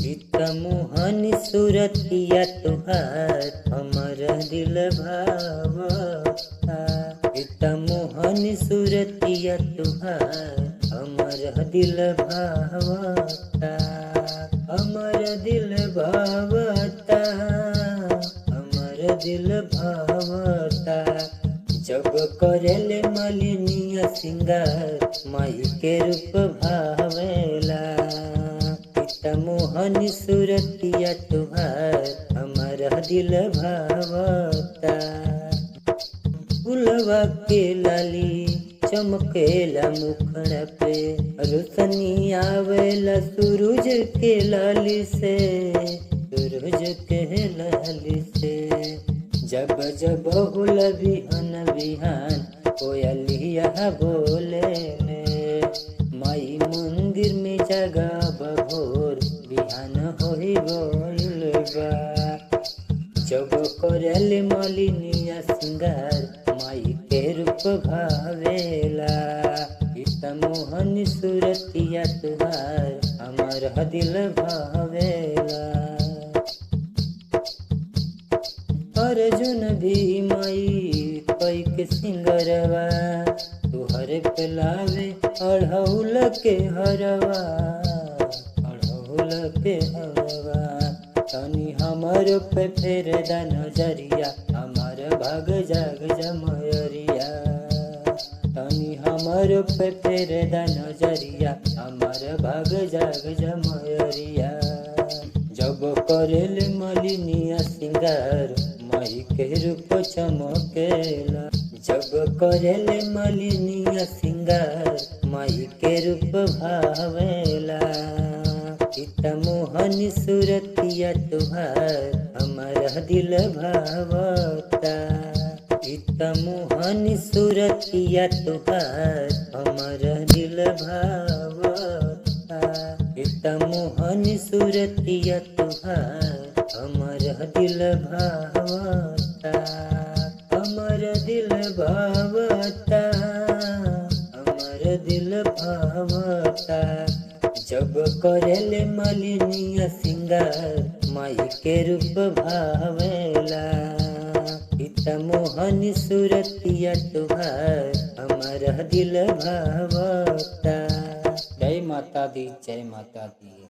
चित मोहन सूरतिया तुहार हमर दिल भावता। चित मोहन सूरतिया तुहार हमर दिल भावता। हमर दिल भावता, हमर दिल भावता। जब करेले मलिनिया सिंगार माई के रूप भावेला। चित मोहन सूरतिया तुहार हमारा दिल भावता। फुलवा के लाली चमकेला मुखड़ा पे, रोशनी आवेला सूरज के लाली से, सूरज के लाली से। जब जब होला बिहान बिहान कोयलिया बोले ले, माई मंदिर में जगा भोर बिहान होई गइल बा। जब करेले मलिनिया सिंगार माई के रूप भावेला। चित मोहन सूरतिया तुहार हमार दिल भावेला। अर्जुन भी माई कई के सिंगरवा तुहरे पे लावे अढ़ौल के हरवा, अढ़ौल के हरवा। तनी हमर पे फेर दा नजरिया, हमार भाग जाग जमयरिया। तनी हमर पे फेर दा नजरिया, हमार भाग जाग जमयरिया। जब करेले मलिनिया सिंगार माई के रूप चमकेला। जब करेले मलिनिया सिंगार माई के रूप भावेला। चित मोहन सूरतिया तुहार हमारा दिल भावता। चित मोहन सूरतिया तुहार हमारा दिल भावता। चित मोहन सूरतिया तुहार हमारा दिल भावता। हमर दिल भावता, हमर दिल भावता। जब करेले मलिनिया सिंगार माई के रूप भावेला। चित मोहन सूरतिया तुहार हमारा दिल भावता। जय माता दी, जय माता दी।